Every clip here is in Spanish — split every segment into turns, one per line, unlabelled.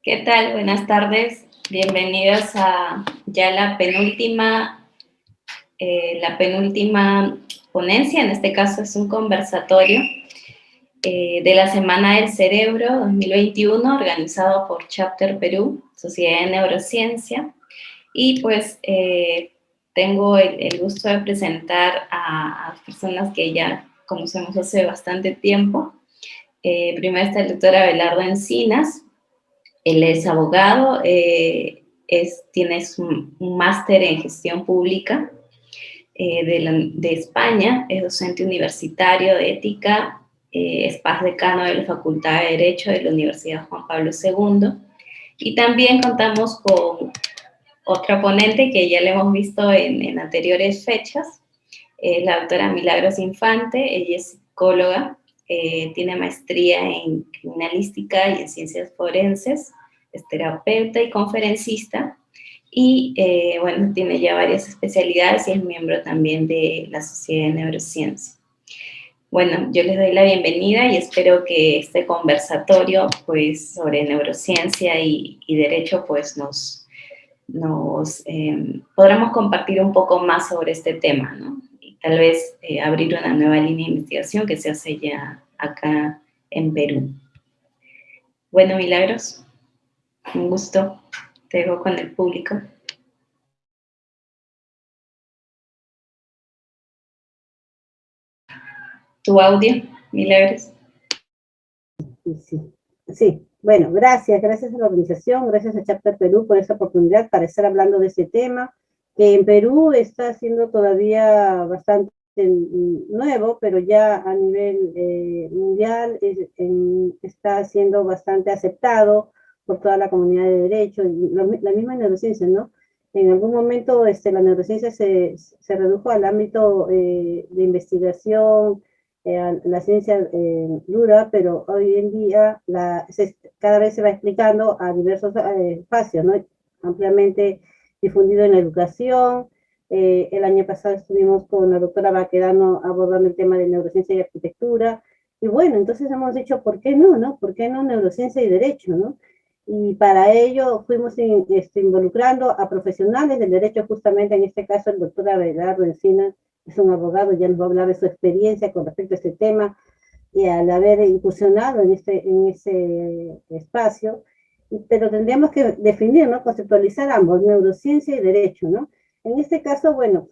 ¿Qué tal? Buenas tardes. Bienvenidos a ya la penúltima ponencia. En este caso es un conversatorio de la Semana del Cerebro 2021, organizado por Chapter Perú, Sociedad de Neurociencia. Y pues tengo el gusto de presentar a personas que ya conocemos hace bastante tiempo. Primero está el doctor Abelardo Encinas. Él es abogado, tiene un máster en gestión pública de España, es docente universitario de ética, es paz decano de la Facultad de Derecho de la Universidad Juan Pablo II. Y también contamos con otra ponente que ya le hemos visto en anteriores fechas, la doctora Milagros Infante. Ella es psicóloga, tiene maestría en criminalística y en ciencias forenses, es terapeuta y conferencista, y bueno, tiene ya varias especialidades y es miembro también de la Sociedad de Neurociencia. Bueno, yo les doy la bienvenida y espero que este conversatorio pues, sobre neurociencia y derecho pues, podamos compartir un poco más sobre este tema, ¿no? Y tal vez abrir una nueva línea de investigación que se hace ya acá en Perú. Bueno, Milagros, un gusto. Te dejo con el público. Tu audio, Milagros.
Sí, bueno, gracias a la organización, gracias a Chapter Perú por esta oportunidad para estar hablando de este tema, que en Perú está siendo todavía bastante nuevo, pero ya a nivel mundial está siendo bastante aceptado por toda la comunidad de derecho, y la misma neurociencia, ¿no? En algún momento la neurociencia se redujo al ámbito de investigación, la ciencia dura, pero hoy en día cada vez se va explicando a diversos espacios, ¿no? Ampliamente difundido en la educación. El año pasado estuvimos con la doctora Baquedano abordando el tema de neurociencia y arquitectura, y bueno, entonces hemos dicho, ¿por qué no, no? ¿Por qué no neurociencia y derecho, no? Y para ello fuimos involucrando a profesionales del derecho, justamente en este caso el doctor Abelardo Encinas, es un abogado, ya nos va a hablar de su experiencia con respecto a este tema, y al haber incursionado en ese espacio, pero tendríamos que definir, ¿no? Conceptualizar ambos, neurociencia y derecho, ¿no? En este caso, bueno,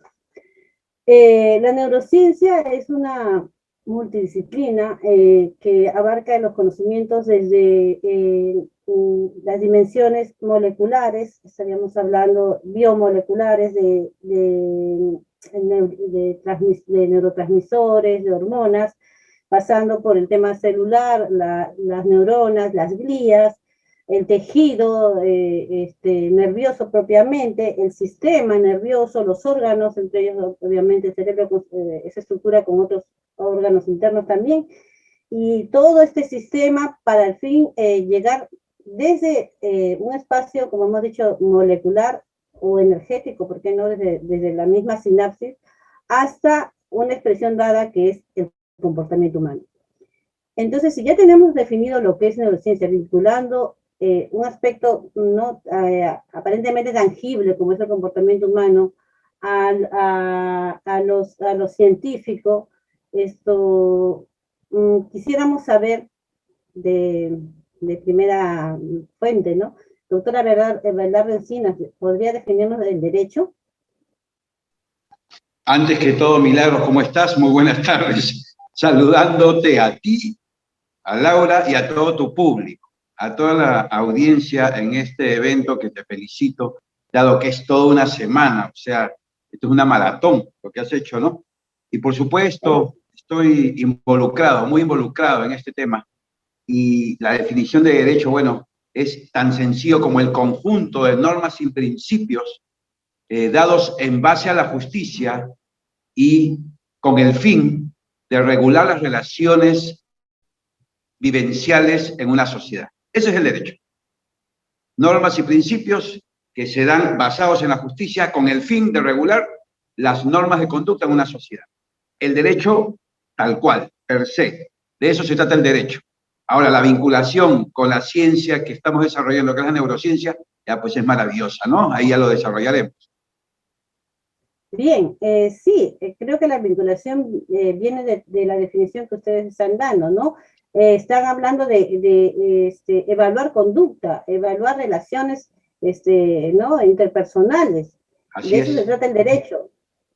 la neurociencia es una multidisciplina que abarca los conocimientos desde las dimensiones moleculares, estaríamos hablando biomoleculares de neurotransmisores, de hormonas, pasando por el tema celular, las neuronas, las glías, el tejido nervioso propiamente, el sistema nervioso, los órganos, entre ellos obviamente el cerebro, esa estructura con otros órganos internos también, y todo este sistema para al fin llegar desde un espacio, como hemos dicho, molecular o energético, ¿por qué no? Desde la misma sinapsis, hasta una expresión dada que es el comportamiento humano. Entonces, si ya tenemos definido lo que es neurociencia, vinculando un aspecto no aparentemente tangible como es el comportamiento humano a lo científico, quisiéramos saber de primera fuente, ¿no? Doctora Abelardo Encinas, ¿podría definirnos el derecho?
Antes que todo, Milagros, ¿cómo estás? Muy buenas tardes. Saludándote a ti, a Laura y a todo tu público, a toda la audiencia en este evento, que te felicito, dado que es toda una semana, o sea, esto es una maratón, lo que has hecho, ¿no? Y por supuesto, estoy involucrado, muy involucrado en este tema, y la definición de derecho, bueno, es tan sencillo como el conjunto de normas y principios dados en base a la justicia y con el fin de regular las relaciones vivenciales en una sociedad. Ese es el derecho. Normas y principios que se dan basados en la justicia con el fin de regular las normas de conducta en una sociedad. El derecho tal cual, per se. De eso se trata el derecho. Ahora, la vinculación con la ciencia que estamos desarrollando, que es la neurociencia, ya pues es maravillosa, ¿no? Ahí ya lo desarrollaremos.
Bien, sí, creo que la vinculación viene de la definición que ustedes están dando, ¿no? Están hablando de evaluar conducta, evaluar relaciones, ¿no? Interpersonales.
Así
De eso
es.
se trata el derecho.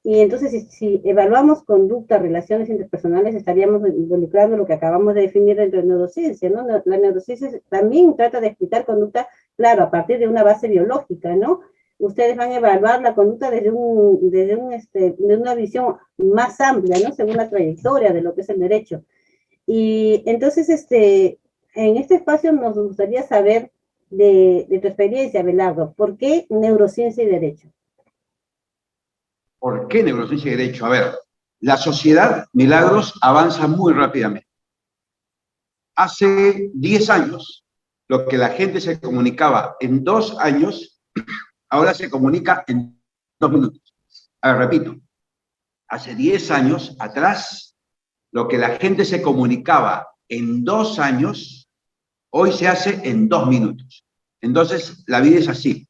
Y entonces, si evaluamos conducta, relaciones interpersonales, estaríamos involucrando lo que acabamos de definir dentro de neurociencia, ¿no? La neurociencia también trata de explicar conducta, claro, a partir de una base biológica, ¿no? Ustedes van a evaluar la conducta desde una visión más amplia, ¿no? Según la trayectoria de lo que es el derecho. Y entonces, en este espacio nos gustaría saber de tu experiencia, Abelardo, ¿por qué neurociencia y derecho?
¿Por qué neurociencia y derecho? A ver, la sociedad, Milagros, avanza muy rápidamente. Hace 10 años, lo que la gente se comunicaba en 2 años, ahora se comunica en 2 minutos. A ver, repito, hace 10 años atrás, lo que la gente se comunicaba en 2 años, hoy se hace en 2 minutos. Entonces, la vida es así,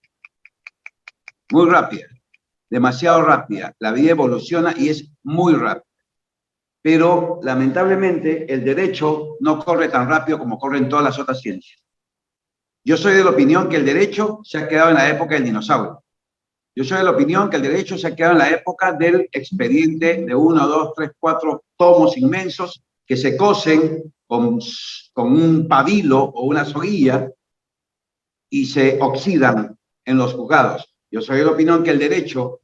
muy rápida, demasiado rápida. La vida evoluciona y es muy rápida. Pero, lamentablemente, el derecho no corre tan rápido como corren todas las otras ciencias. Yo soy de la opinión que el derecho se ha quedado en la época del dinosaurio. Yo soy de la opinión que el derecho se ha quedado en la época del expediente de 1, 2, 3, 4 tomos inmensos que se cosen con un pabilo o una soguilla y se oxidan en los juzgados. Yo soy de la opinión que el derecho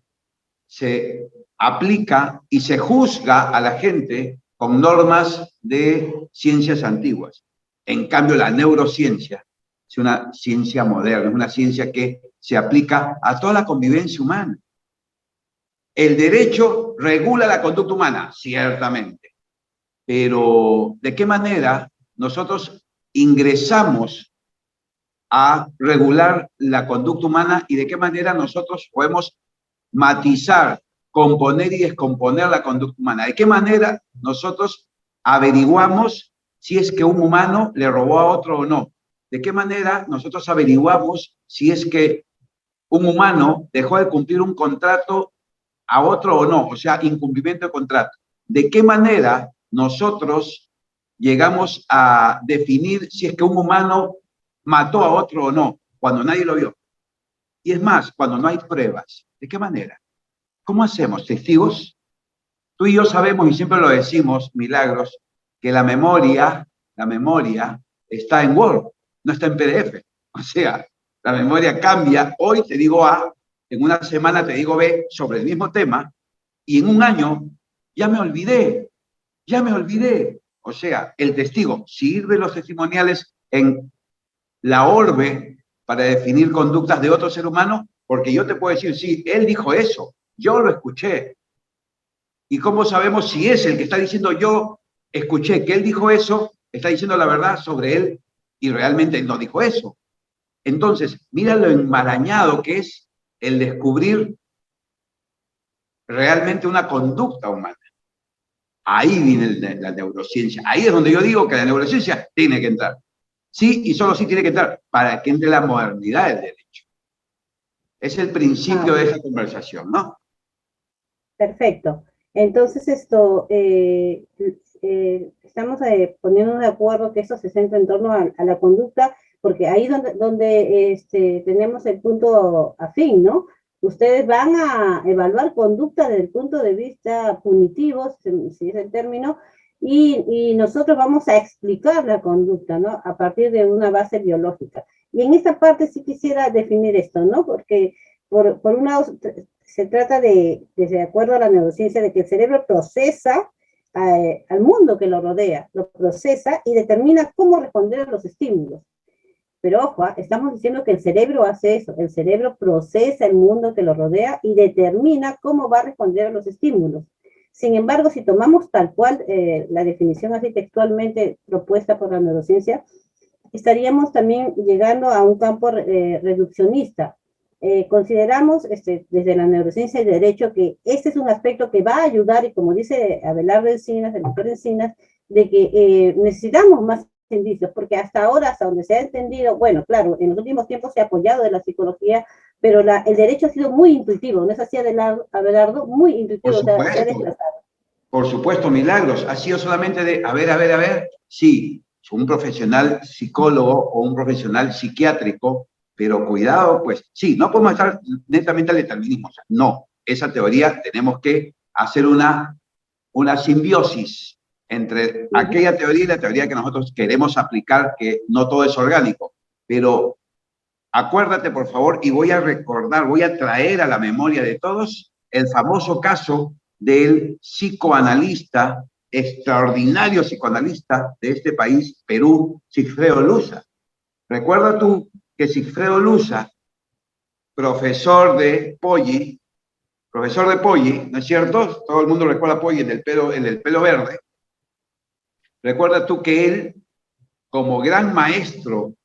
se aplica y se juzga a la gente con normas de ciencias antiguas. En cambio, la neurociencia es una ciencia moderna, es una ciencia que se aplica a toda la convivencia humana. El derecho regula la conducta humana, ciertamente, pero ¿de qué manera nosotros ingresamos a regular la conducta humana y de qué manera nosotros podemos matizar, componer y descomponer la conducta humana? ¿De qué manera nosotros averiguamos si es que un humano le robó a otro o no? ¿De qué manera nosotros averiguamos si es que un humano dejó de cumplir un contrato a otro o no? O sea, incumplimiento de contrato. ¿De qué manera nosotros llegamos a definir si es que un humano mató a otro o no, cuando nadie lo vio? Y es más, cuando no hay pruebas. ¿De qué manera? ¿Cómo hacemos? ¿Testigos? Tú y yo sabemos, y siempre lo decimos, Milagros, que la memoria está en Word, no está en PDF. O sea, la memoria cambia. Hoy te digo A, en una semana te digo B sobre el mismo tema, y en un año ya me olvidé. O sea, el testigo, sirve los testimoniales en la orbe para definir conductas de otro ser humano, porque yo te puedo decir, sí, él dijo eso, yo lo escuché. ¿Y cómo sabemos si es el que está diciendo yo escuché que él dijo eso, está diciendo la verdad sobre él y realmente él no dijo eso? Entonces, mira lo enmarañado que es el descubrir realmente una conducta humana. Ahí viene la neurociencia. Ahí es donde yo digo que la neurociencia tiene que entrar. Sí, y solo sí tiene que entrar para que entre la modernidad del derecho. Es el principio de esa conversación, ¿no?
Perfecto. Entonces, estamos poniéndonos de acuerdo que esto se centra en torno a la conducta, porque ahí donde tenemos el punto afín, ¿no? Ustedes van a evaluar conducta desde el punto de vista punitivo, si es el término, y nosotros vamos a explicar la conducta, ¿no? A partir de una base biológica. Y en esta parte sí quisiera definir esto, ¿no? Porque por un lado se trata de acuerdo a la neurociencia, de que el cerebro procesa al mundo que lo rodea, lo procesa y determina cómo responder a los estímulos. Pero ojo, estamos diciendo que el cerebro hace eso, el cerebro procesa el mundo que lo rodea y determina cómo va a responder a los estímulos. Sin embargo, si tomamos tal cual la definición así textualmente propuesta por la neurociencia, estaríamos también llegando a un campo reduccionista. Consideramos desde la neurociencia y derecho que este es un aspecto que va a ayudar, y como dice Abelardo Encinas, el doctor Encinas, de que necesitamos más indicios, porque hasta ahora, hasta donde se ha entendido, bueno, claro, en los últimos tiempos se ha apoyado de la psicología, pero el derecho ha sido muy intuitivo, ¿no es así, Abelardo? Muy intuitivo, o sea, se ha desplazado.
Por supuesto, Milagros, ha sido solamente de, a ver, sí, un profesional psicólogo o un profesional psiquiátrico, pero cuidado, pues, sí, no podemos estar netamente al determinismo, o sea, no, esa teoría tenemos que hacer una simbiosis entre aquella teoría y la teoría que nosotros queremos aplicar, que no todo es orgánico, pero acuérdate, por favor, y voy a recordar, voy a traer a la memoria de todos el famoso caso del psicoanalista, extraordinario psicoanalista de este país, Perú, Sigfredo Luza. ¿Recuerda tú que Sigfredo Luza, profesor de Poggi, ¿no es cierto? Todo el mundo recuerda a Poggi, el del pelo verde. ¿Recuerda tú que él, como gran maestro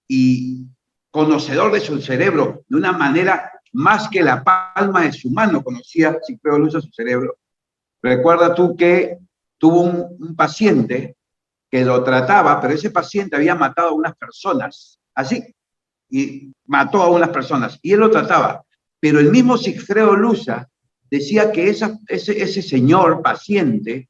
y conocedor de su cerebro, de una manera más que la palma de su mano, conocía Sigfredo Luza su cerebro? Recuerda tú que tuvo un paciente que lo trataba, pero ese paciente había matado a unas personas, así, y mató a unas personas, y él lo trataba, pero el mismo Sigfredo Luza decía que ese señor paciente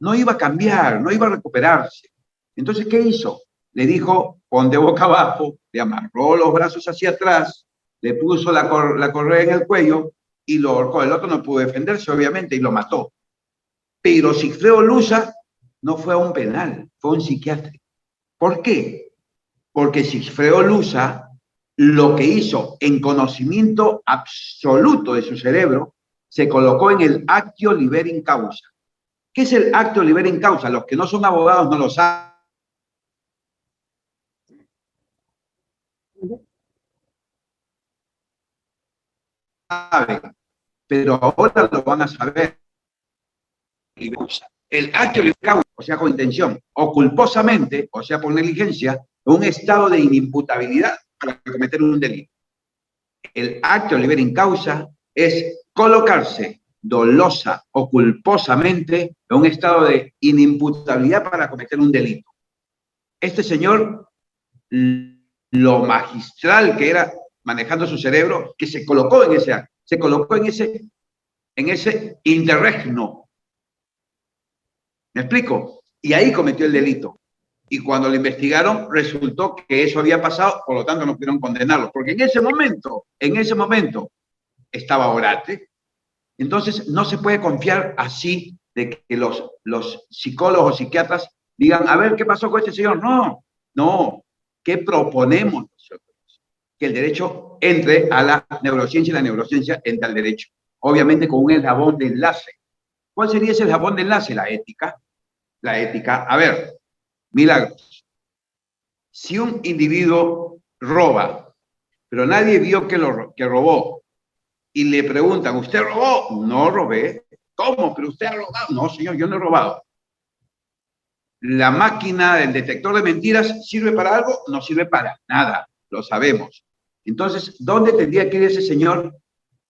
no iba a cambiar, no iba a recuperarse. Entonces, ¿qué hizo? Le dijo, pon de boca abajo, le amarró los brazos hacia atrás, le puso la correa en el cuello y lo ahorcó. El otro no pudo defenderse, obviamente, y lo mató. Pero Sigfredo Luza no fue a un penal, fue a un psiquiátrico. ¿Por qué? Porque Sigfredo Luza lo que hizo en conocimiento absoluto de su cerebro, se colocó en el actio liberi causa. ¿Qué es el actio liberi causa? Los que no son abogados no lo saben, pero ahora lo van a saber. El actio liberi causa, o sea, con intención, o culposamente, o sea, por negligencia, un estado de inimputabilidad para cometer un delito. El actio liberi causa es colocarse dolosa o culposamente en un estado de inimputabilidad para cometer un delito. Este señor, lo magistral que era manejando su cerebro, que se colocó en ese acto, se colocó en ese interregno. ¿Me explico? Y ahí cometió el delito. Y cuando lo investigaron, resultó que eso había pasado, por lo tanto no pudieron condenarlo, porque en ese momento estaba Orate. Entonces no se puede confiar así de que los psicólogos o psiquiatras digan, a ver, ¿qué pasó con este señor? No. ¿Qué proponemos nosotros? Que el derecho entre a la neurociencia y la neurociencia entre al derecho. Obviamente con un eslabón de enlace. ¿Cuál sería ese eslabón de enlace? La ética. La ética. A ver, Milagros. Si un individuo roba, pero nadie vio que robó, y le preguntan, ¿usted robó? No robé. ¿Cómo? ¿Pero usted ha robado? No, señor, yo no he robado. La máquina del detector de mentiras sirve para algo, no sirve para nada, lo sabemos. Entonces, ¿dónde tendría que ir ese señor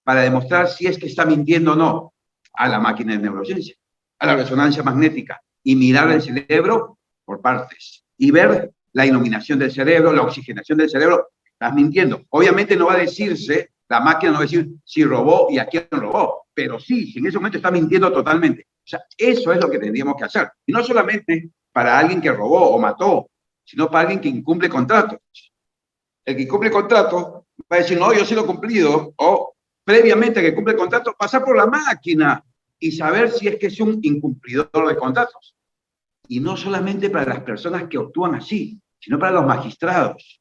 para demostrar si es que está mintiendo o no? A la máquina de neurociencia, a la resonancia magnética, y mirar el cerebro por partes, y ver la iluminación del cerebro, la oxigenación del cerebro. Estás mintiendo. Obviamente no va a decirse, la máquina no va a decir si robó y a quién robó, pero sí, si en ese momento está mintiendo totalmente. O sea, eso es lo que tendríamos que hacer. Y no solamente para alguien que robó o mató, sino para alguien que incumple contratos. El que incumple contrato va a decir, no, yo sí lo he cumplido, o previamente que cumple el contrato, pasar por la máquina y saber si es que es un incumplidor de contratos. Y no solamente para las personas que actúan así, sino para los magistrados.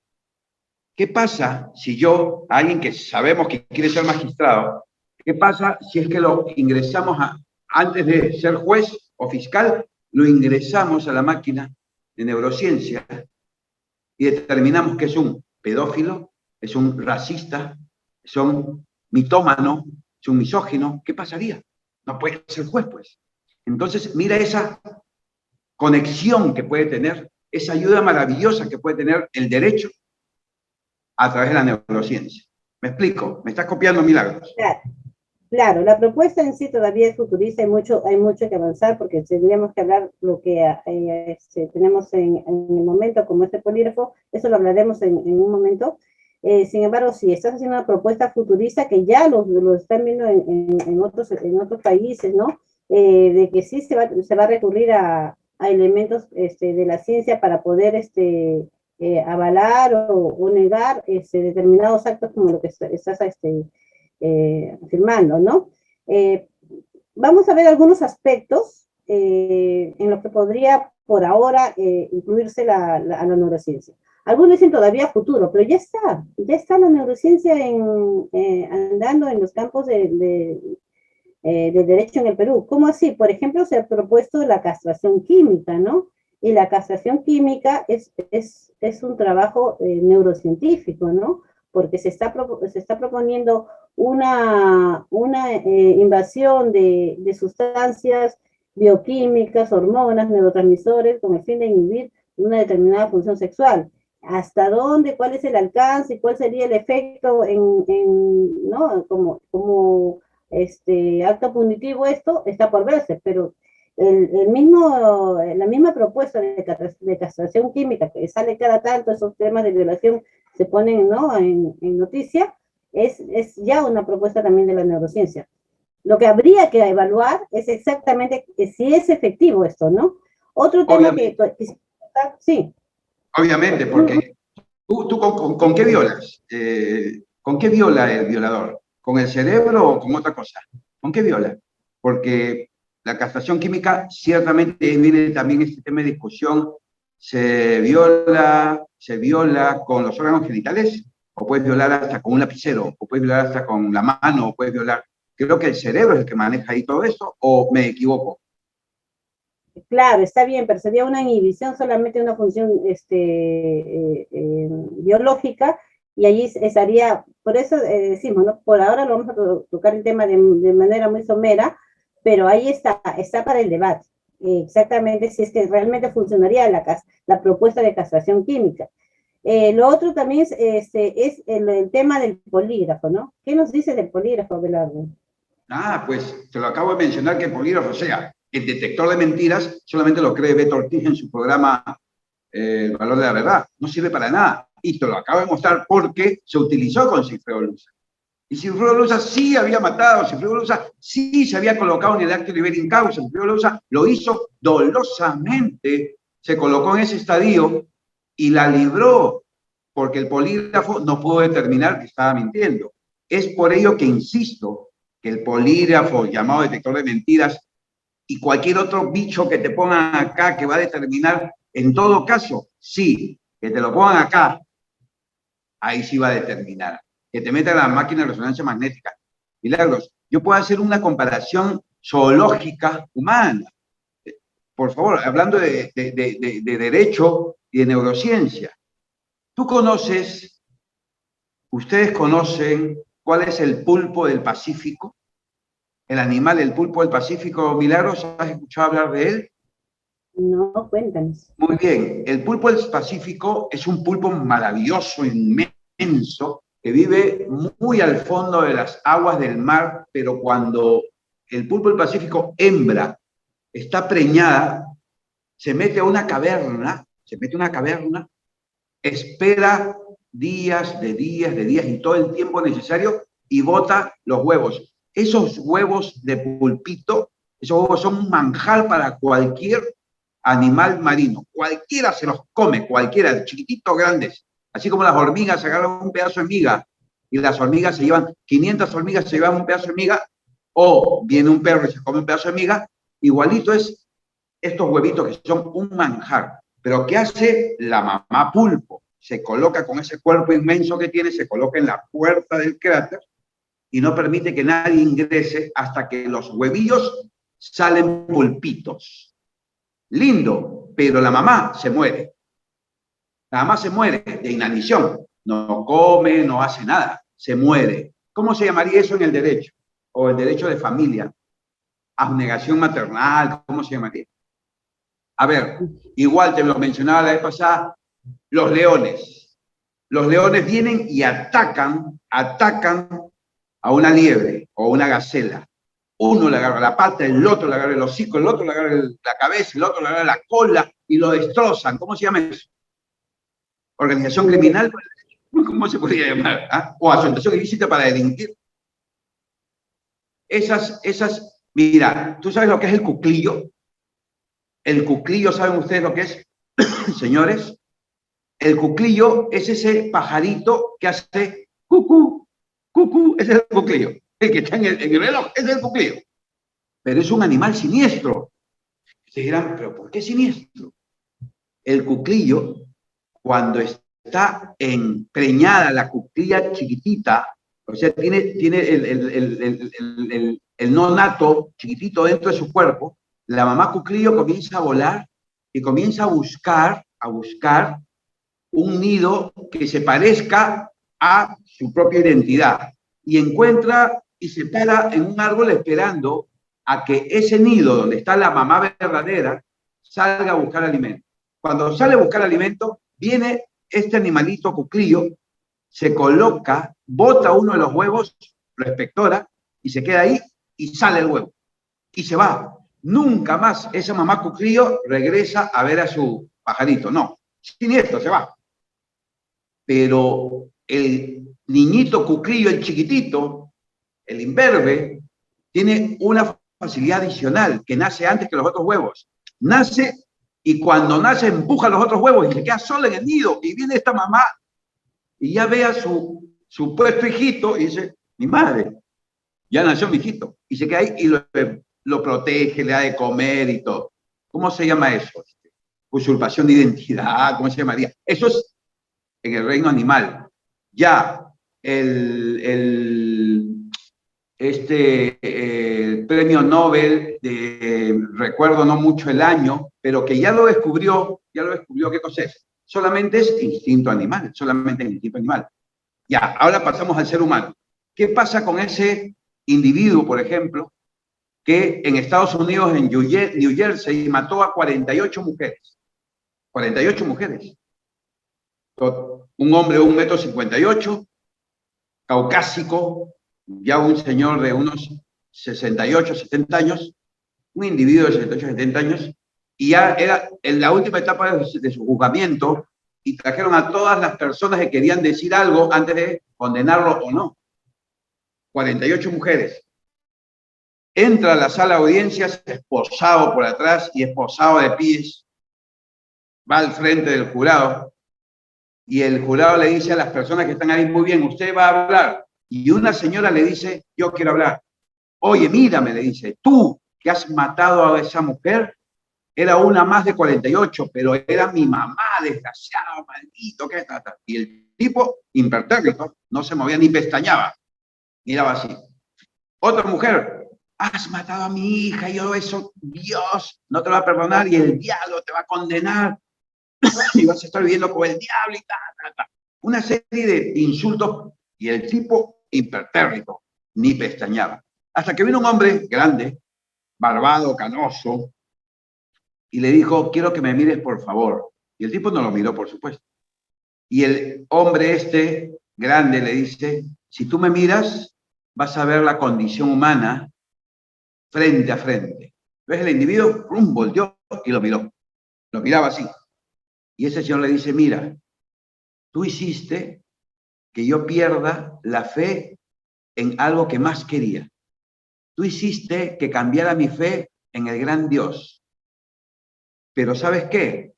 ¿Qué pasa si yo, a alguien que sabemos que quiere ser magistrado, qué pasa si es que lo ingresamos antes de ser juez o fiscal, lo ingresamos a la máquina de neurociencia y determinamos que es un pedófilo, es un racista, es un mitómano, es un misógino? ¿Qué pasaría? No puede ser juez, pues. Entonces, mira esa conexión que puede tener, esa ayuda maravillosa que puede tener el derecho a través de la neurociencia. ¿Me explico? ¿Me estás copiando, Milagros?
Claro. Claro, la propuesta en sí todavía es futurista, hay mucho que avanzar porque tendríamos que hablar lo que tenemos en el momento como este polígrafo, eso lo hablaremos en un momento. Sin embargo, si estás haciendo una propuesta futurista que ya lo están viendo en otros países, ¿no? De que sí se va a recurrir a elementos de la ciencia para poder avalar o negar determinados actos como lo que estás firmando, ¿no? Eh, Vamos a ver algunos aspectos en los que podría por ahora incluirse a la neurociencia. Algunos dicen todavía futuro, pero ya está la neurociencia andando en los campos de derecho en el Perú. ¿Cómo así? Por ejemplo, se ha propuesto la castración química, ¿no? Y la castración química es un trabajo neurocientífico, ¿no? Porque se está proponiendo una invasión de sustancias bioquímicas, hormonas, neurotransmisores, con el fin de inhibir una determinada función sexual. ¿Hasta dónde? ¿Cuál es el alcance? ¿Y cuál sería el efecto ¿no? Como acto punitivo? Esto está por verse, pero la misma propuesta de castración química que sale cada tanto, esos temas de violación se ponen, ¿no? en noticia, es ya una propuesta también de la neurociencia. Lo que habría que evaluar es exactamente si es efectivo esto, ¿no? Otro tema sí.
Obviamente, porque tú ¿con qué violas? ¿Con qué viola el violador? ¿Con el cerebro o con otra cosa? ¿Con qué viola? Porque la castración química ciertamente viene también este tema de discusión. ¿Se viola con los órganos genitales? ¿O puedes violar hasta con un lapicero? ¿O puedes violar hasta con la mano? ¿O puedes violar? Creo que el cerebro es el que maneja ahí todo eso, ¿o me equivoco?
Claro, está bien, pero sería una inhibición solamente una función biológica y allí estaría, por eso decimos, ¿no? Por ahora lo vamos a tocar el tema de manera muy somera, pero ahí está para el debate, exactamente si es que realmente funcionaría la propuesta de castración química. Lo otro también es el tema del polígrafo, ¿no? ¿Qué nos dice del polígrafo, Abelardo?
Pues te lo acabo de mencionar que el polígrafo, o sea, el detector de mentiras, solamente lo cree Beto Ortiz en su programa El Valor de la Verdad. No sirve para nada. Y te lo acabo de mostrar porque se utilizó con Sigfredo Luza. Y Sigfredo Luza sí había matado, Sigfredo Luza sí se había colocado en el acto de libera causa, Sigfredo Luza lo hizo dolosamente, se colocó en ese estadio y la libró, porque el polígrafo no pudo determinar que estaba mintiendo. Es por ello que insisto que el polígrafo, llamado detector de mentiras, y cualquier otro bicho que te pongan acá que va a determinar, en todo caso, sí, que te lo pongan acá, ahí sí va a determinar. Que te metan la máquina de resonancia magnética. Milagros, yo puedo hacer una comparación zoológica humana. Por favor, hablando de derecho y de neurociencia. Ustedes conocen cuál es el pulpo del Pacífico? El animal, el pulpo del Pacífico, Milagros, ¿has escuchado hablar de él?
No, cuéntanos.
Muy bien, el pulpo del Pacífico es un pulpo maravilloso, inmenso, que vive muy al fondo de las aguas del mar, pero cuando el pulpo del Pacífico hembra está preñada, se mete a una caverna, espera días y todo el tiempo necesario y bota los huevos. Esos huevos de pulpito, esos huevos son un manjar para cualquier animal marino. Cualquiera se los come, cualquiera, chiquititos, grandes. Así como las hormigas agarran un pedazo de miga y las hormigas 500 hormigas se llevan un pedazo de miga, o viene un perro y se come un pedazo de miga, igualito es estos huevitos que son un manjar. Pero ¿qué hace la mamá pulpo? Se coloca con ese cuerpo inmenso que tiene, se coloca en la puerta del cráter y no permite que nadie ingrese hasta que los huevillos salen pulpitos. Lindo, pero la mamá se muere. La mamá se muere de inanición. No come, no hace nada. Se muere. ¿Cómo se llamaría eso en el derecho? O el derecho de familia. Abnegación maternal, ¿cómo se llamaría? A ver, igual te lo mencionaba la vez pasada, los leones. Los leones vienen y atacan a una liebre o una gacela. Uno le agarra la pata, el otro le agarra el hocico, el otro le agarra la cabeza, el otro le agarra la cola y lo destrozan. ¿Cómo se llama eso? ¿Organización criminal? ¿Cómo se podría llamar? ¿Ah? ¿O asociación ilícita para delinquir? Mira, ¿tú sabes lo que es el cuclillo? El cuclillo, ¿saben ustedes lo que es, señores? El cuclillo es ese pajarito que hace cucú, cucú, ese es el cuclillo. El que está en el reloj, ese es el cuclillo. Pero es un animal siniestro. Ustedes dirán, ¿pero por qué siniestro? El cuclillo, cuando está empreñada la cuclilla chiquitita, o sea, tiene el no nato chiquitito dentro de su cuerpo, la mamá cuclillo comienza a volar y comienza a buscar un nido que se parezca a su propia identidad. Y encuentra y se para en un árbol esperando a que ese nido donde está la mamá verdadera salga a buscar alimento. Cuando sale a buscar alimento, viene este animalito cuclillo, se coloca, bota uno de los huevos, lo espectora, y se queda ahí, y sale el huevo. Y se va. Nunca más esa mamá cuclillo regresa a ver a su pajarito. No, siniestro, se va. Pero el niñito cuclillo, el chiquitito, el imberbe, tiene una facilidad adicional, que nace antes que los otros huevos. Nace y cuando nace empuja los otros huevos y se queda solo en el nido. Y viene esta mamá y ya ve a su supuesto hijito y dice, mi madre, ya nació mi hijito. Y se queda ahí y lo protege, le da de comer y todo. ¿Cómo se llama eso? Usurpación de identidad, ¿cómo se llamaría? Eso es en el reino animal. Ya el premio Nobel, recuerdo no mucho el año, pero que ya lo descubrió, ¿qué cosa es? Solamente es instinto animal, solamente es instinto animal. Ya, ahora pasamos al ser humano. ¿Qué pasa con ese individuo, por ejemplo, que en Estados Unidos, en New Jersey, mató a 48 mujeres? 48 mujeres. Un hombre de 1,58 m, caucásico, ya un señor de unos 68, 70 años, un individuo de 68, 70 años, y ya era en la última etapa de su juzgamiento, y trajeron a todas las personas que querían decir algo antes de condenarlo o no. 48 mujeres. Entra a la sala de audiencias esposado por atrás y esposado de pies, va al frente del jurado, y el jurado le dice a las personas que están ahí, muy bien, usted va a hablar. Y una señora le dice, yo quiero hablar. Oye, mírame, le dice, tú que has matado a esa mujer, era una más de 48, pero era mi mamá, desgraciado, maldito, ¿qué tal? Y el tipo, impertérrito, no se movía ni pestañaba, miraba así. Otra mujer, has matado a mi hija, y yo eso, Dios no te va a perdonar y el diablo te va a condenar y vas a estar viviendo con el diablo y tal. Una serie de insultos y el tipo impertérrito, ni pestañaba. Hasta que vino un hombre grande, barbado, canoso, y le dijo, quiero que me mires, por favor. Y el tipo no lo miró, por supuesto. Y el hombre grande le dice, si tú me miras, vas a ver la condición humana frente a frente. ¿Ves el individuo? Volteó y lo miró. Lo miraba así. Y ese señor le dice, mira, tú hiciste que yo pierda la fe en algo que más quería. Tú hiciste que cambiara mi fe en el gran Dios. Pero ¿sabes qué?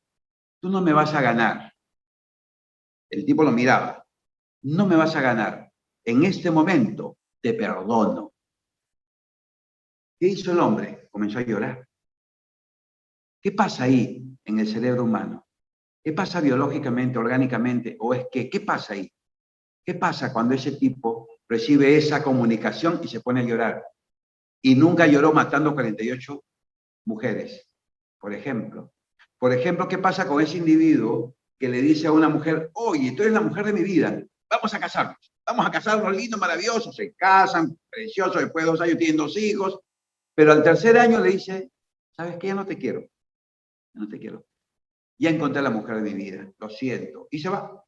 Tú no me vas a ganar. El tipo lo miraba. No me vas a ganar. En este momento te perdono. ¿Qué hizo el hombre? Comenzó a llorar. ¿Qué pasa ahí en el cerebro humano? ¿Qué pasa biológicamente, orgánicamente? ¿O es que, qué pasa ahí? ¿Qué pasa cuando ese tipo recibe esa comunicación y se pone a llorar? Y nunca lloró matando 48 mujeres, por ejemplo. Por ejemplo, ¿qué pasa con ese individuo que le dice a una mujer, oye, tú eres la mujer de mi vida, vamos a casarnos lindo, maravilloso, se casan, precioso, después de 2 años tienen 2 hijos, pero al tercer año le dice, ¿sabes qué? Ya no te quiero, ya no te quiero. Ya encontré a la mujer de mi vida, lo siento. Y se va.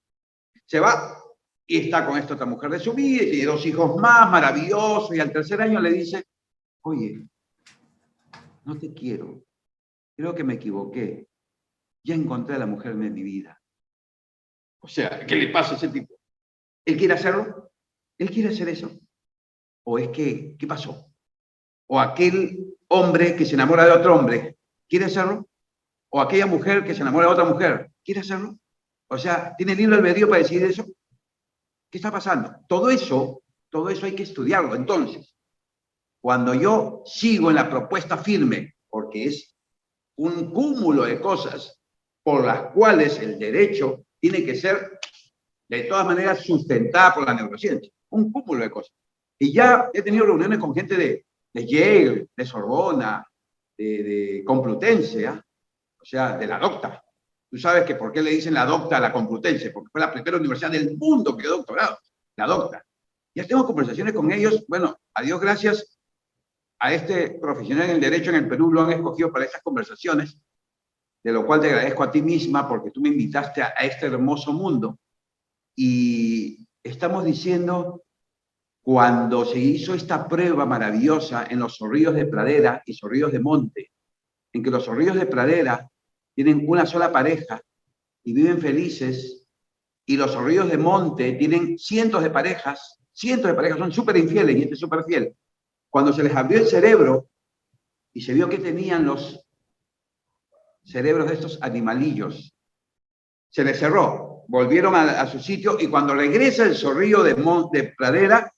Se va y está con esta otra mujer de su vida, y tiene 2 hijos más, maravillosos, y al tercer año le dice, oye, no te quiero, creo que me equivoqué, ya encontré a la mujer de mi vida. O sea, ¿qué le pasa a ese tipo? ¿Él quiere hacerlo? ¿Él quiere hacer eso? ¿O es que, qué pasó? ¿O aquel hombre que se enamora de otro hombre, quiere hacerlo? ¿O aquella mujer que se enamora de otra mujer, quiere hacerlo? O sea, ¿tiene libre albedrío para decidir eso? ¿Qué está pasando? Todo eso hay que estudiarlo. Entonces, cuando yo sigo en la propuesta firme, porque es un cúmulo de cosas por las cuales el derecho tiene que ser de todas maneras sustentada por la neurociencia, un cúmulo de cosas. Y ya he tenido reuniones con gente de Yale, de Sorbona, de Complutense, ¿eh? O sea, de la docta. Tú sabes que por qué le dicen la docta a la Complutense, porque fue la primera universidad del mundo que dio doctorado, la docta. Ya tengo conversaciones con ellos, bueno, a Dios gracias, a este profesional en el derecho en el Perú lo han escogido para estas conversaciones, de lo cual te agradezco a ti misma porque tú me invitaste a este hermoso mundo. Y estamos diciendo, cuando se hizo esta prueba maravillosa en los zorrillos de pradera y zorrillos de monte, en que los zorrillos de pradera tienen una sola pareja y viven felices, y los zorrillos de monte tienen cientos de parejas, son súper infieles y este es súper fiel. Cuando se les abrió el cerebro y se vio que tenían los cerebros de estos animalillos, se les cerró, volvieron a su sitio, y cuando regresa el zorrillo de pradera,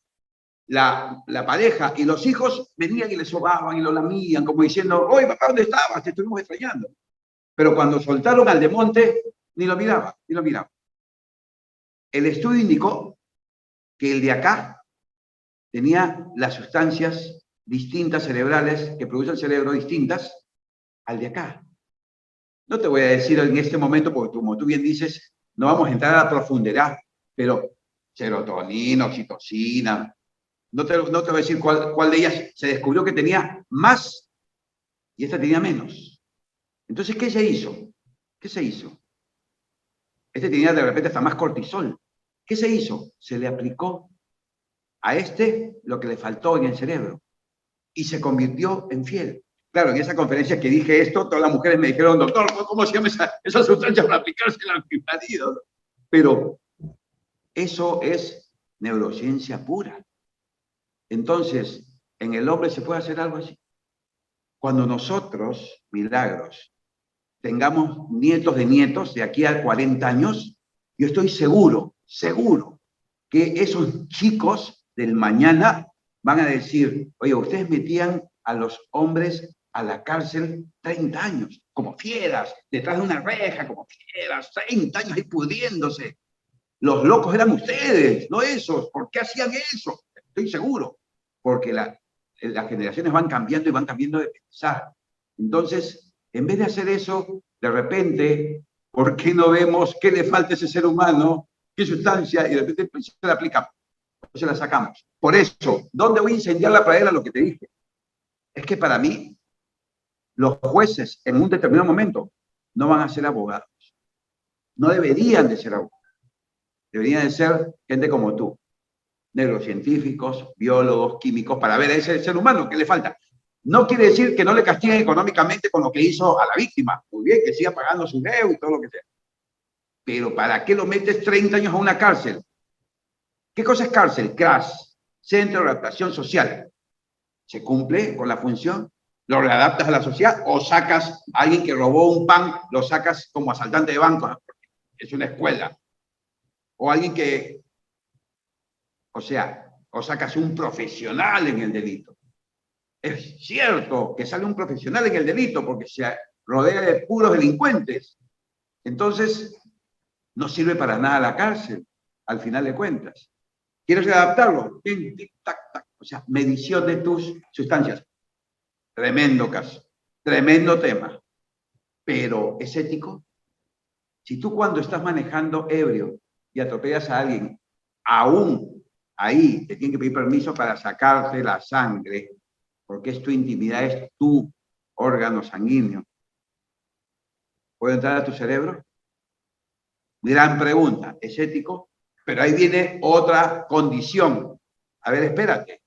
la pareja y los hijos venían y le sobaban y lo lamían, como diciendo, oye, papá, ¿dónde estabas? Te estuvimos extrañando. Pero cuando soltaron al de monte, ni lo miraba, ni lo miraba. El estudio indicó que el de acá tenía las sustancias distintas cerebrales que produce el cerebro distintas al de acá. No te voy a decir en este momento, porque como tú bien dices, no vamos a entrar a la profundidad, pero serotonina, oxitocina, no te voy a decir cuál de ellas se descubrió que tenía más y esta tenía menos. Entonces, ¿qué se hizo? ¿Qué se hizo? Este tenía de repente hasta más cortisol. ¿Qué se hizo? Se le aplicó a este lo que le faltó en el cerebro y se convirtió en fiel. Claro, en esa conferencia que dije esto, todas las mujeres me dijeron, doctor, ¿cómo se llama esa sustancia para aplicársela a mi marido? Pero eso es neurociencia pura. Entonces, ¿en el hombre se puede hacer algo así? Cuando nosotros, Milagros, tengamos nietos de nietos de aquí a 40 años, yo estoy seguro que esos chicos del mañana van a decir, oye, ustedes metían a los hombres a la cárcel 30 años, como fieras, detrás de una reja, como fieras, 30 años ahí pudriéndose. Los locos eran ustedes, no esos. ¿Por qué hacían eso? Estoy seguro, porque las generaciones van cambiando y van cambiando de pensar. Entonces, en vez de hacer eso, de repente, ¿por qué no vemos qué le falta a ese ser humano? ¿Qué sustancia? Y de repente se la aplicamos, se la sacamos. Por eso, ¿dónde voy a incendiar la pradera? Lo que te dije. Es que para mí, los jueces en un determinado momento no van a ser abogados. No deberían de ser abogados. Deberían de ser gente como tú. Neurocientíficos, biólogos, químicos, para ver a ese ser humano qué le falta. No quiere decir que no le castiguen económicamente con lo que hizo a la víctima. Muy bien, que siga pagando su deuda y todo lo que sea. Pero ¿para qué lo metes 30 años a una cárcel? ¿Qué cosa es cárcel? CRAS, Centro de Adaptación Social. ¿Se cumple con la función? ¿Lo readaptas a la sociedad o sacas a alguien que robó un pan, lo sacas como asaltante de banco? ¿No? Es una escuela. O alguien que, o sea, o sacas un profesional en el delito. Es cierto que sale un profesional en el delito porque se rodea de puros delincuentes. Entonces, no sirve para nada la cárcel, al final de cuentas. ¿Quieres adaptarlo? Tic, tic, tac, tac. O sea, medición de tus sustancias. Tremendo caso, tremendo tema. Pero, ¿es ético? Si tú cuando estás manejando ebrio y atropellas a alguien, aún ahí te tienen que pedir permiso para sacarte la sangre, porque es tu intimidad, es tu órgano sanguíneo. ¿Puede entrar a tu cerebro? Gran pregunta, ¿es ético? Pero ahí viene otra condición. A ver, espérate.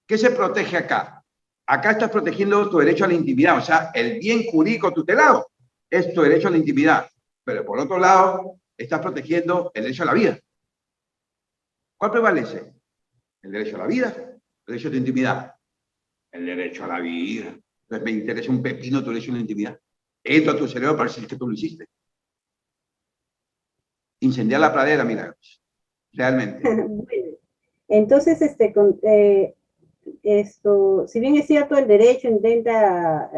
¿Qué se protege acá? Acá estás protegiendo tu derecho a la intimidad, o sea, el bien jurídico tutelado es tu derecho a la intimidad. Pero por otro lado, estás protegiendo el derecho a la vida. ¿Cuál prevalece? El derecho a la vida, el derecho a tu intimidad. El derecho a la vida. Entonces me interesa un pepino tu derecho a la intimidad. Entra a tu cerebro para decir que tú lo hiciste. Incendiar la pradera, Milagros. Realmente.
Bueno, entonces, esto, si bien es cierto, el derecho intenta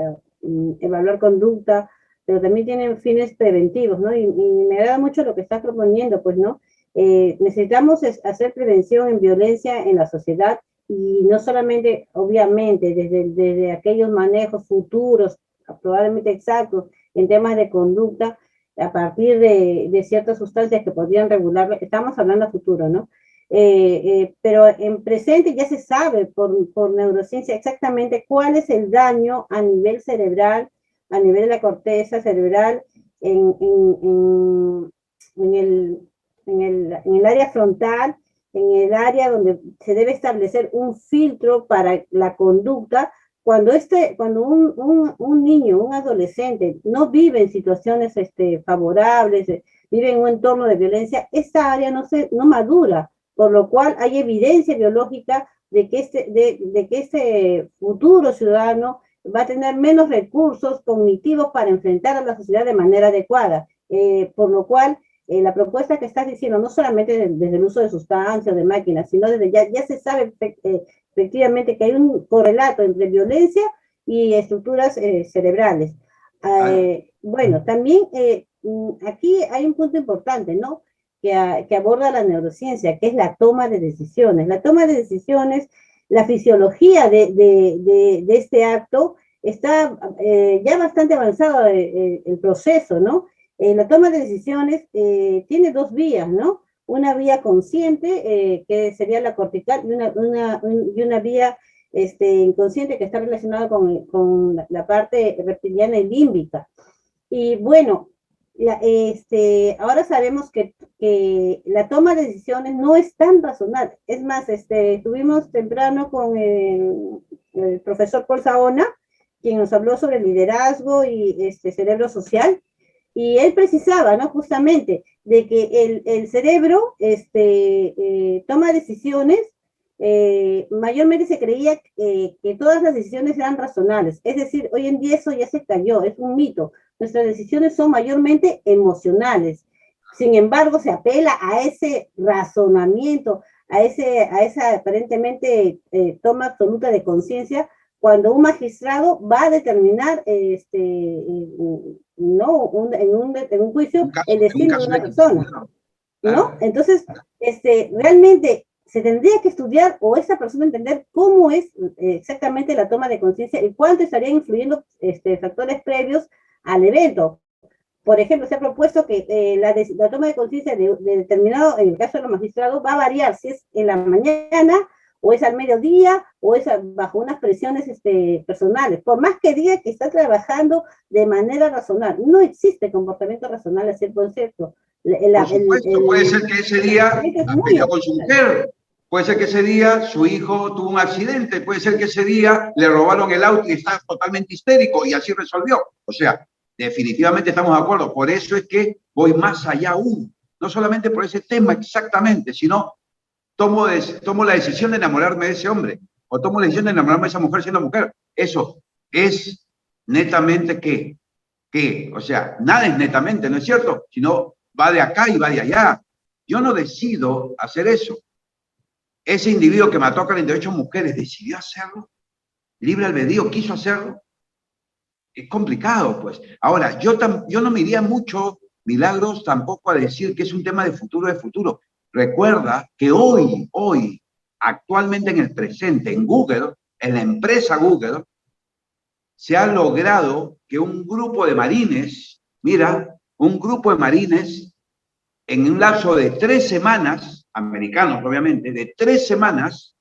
evaluar conducta, pero también tienen fines preventivos, ¿no? Y me agrada mucho lo que estás proponiendo, pues, ¿no? Necesitamos hacer prevención en violencia en la sociedad y no solamente, obviamente, desde aquellos manejos futuros, probablemente exactos, en temas de conducta, a partir de ciertas sustancias que podrían regular, estamos hablando a futuro, ¿no? Pero en presente ya se sabe por neurociencia exactamente cuál es el daño a nivel cerebral, a nivel de la corteza cerebral, en el área frontal, en el área donde se debe establecer un filtro para la conducta. Cuando un niño, un adolescente no vive en situaciones favorables, vive en un entorno de violencia, esta área no madura, por lo cual hay evidencia biológica de que este futuro ciudadano va a tener menos recursos cognitivos para enfrentar a la sociedad de manera adecuada, por lo cual la propuesta que estás diciendo, no solamente desde el uso de sustancias, de máquinas, sino desde ya se sabe efectivamente que hay un correlato entre violencia y estructuras cerebrales. Bueno, también aquí hay un punto importante, ¿no? Que aborda la neurociencia, que es la toma de decisiones. La toma de decisiones, la fisiología de este acto está ya bastante avanzado el proceso, ¿no? La toma de decisiones tiene dos vías, ¿no? Una vía consciente, que sería la cortical, y una vía inconsciente que está relacionada con la parte reptiliana y límbica. Y bueno, ahora sabemos que la toma de decisiones no es tan razonable. Es más, estuvimos temprano con el profesor Paul Saona, quien nos habló sobre liderazgo y cerebro social, y él precisaba, ¿no? Justamente, de que el cerebro toma decisiones, mayormente se creía que todas las decisiones eran razonables. Es decir, hoy en día eso ya se cayó, es un mito. Nuestras decisiones son mayormente emocionales. Sin embargo, se apela a ese razonamiento, a esa aparentemente toma absoluta de conciencia, cuando un magistrado va a determinar ¿no? en un juicio el destino de una persona, ¿no? Entonces, realmente se tendría que estudiar o esa persona entender cómo es exactamente la toma de conciencia y cuánto estarían influyendo factores previos al evento. Por ejemplo, se ha propuesto que la toma de conciencia de determinado, en el caso de los magistrados, va a variar si es en la mañana, o es al mediodía, o es bajo unas presiones personales. Por más que diga que está trabajando de manera razonable, no existe comportamiento razonable así por cierto.
Por supuesto, puede ser que ese día peleó con su mujer, puede ser que ese día su hijo tuvo un accidente, puede ser que ese día le robaron el auto y está totalmente histérico y así resolvió. O sea, definitivamente estamos de acuerdo. Por eso es que voy más allá aún. No solamente por ese tema exactamente, sino tomo la decisión de enamorarme de ese hombre o tomo la decisión de enamorarme de esa mujer siendo mujer. Eso es netamente ¿qué? O sea, nada es netamente, ¿no es cierto? Sino va de acá y va de allá. Yo no decido hacer eso. Ese individuo que mató a 48 mujeres decidió hacerlo. Libre albedrío, quiso hacerlo. Es complicado, pues. Ahora, yo no me iría mucho, Milagros, tampoco a decir que es un tema de futuro. Recuerda que hoy, actualmente en el presente, en Google, en la empresa Google, se ha logrado que un grupo de marines, un grupo de marines, en un lapso de 3 semanas, americanos obviamente, de 3 semanas,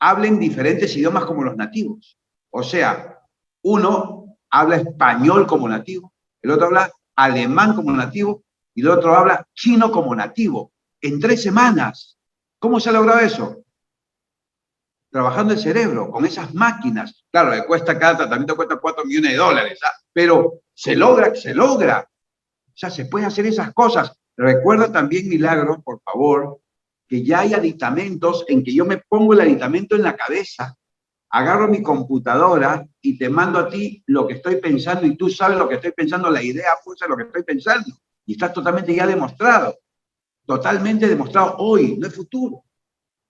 hablen diferentes idiomas como los nativos. O sea, uno habla español como nativo, el otro habla alemán como nativo y el otro habla chino como nativo. en 3 semanas. ¿Cómo se ha logrado eso? Trabajando el cerebro, con esas máquinas. Claro, le cuesta, cada tratamiento cuesta $4 millones, ¿ah? Pero se logra, se logra. O sea, se pueden hacer esas cosas. Recuerda también, Milagros, por favor, que ya hay aditamentos en que yo me pongo el aditamento en la cabeza, agarro mi computadora y te mando a ti lo que estoy pensando y tú sabes lo que estoy pensando, la idea fuerza lo que estoy pensando. Y está totalmente ya demostrado. Totalmente demostrado hoy, no es futuro.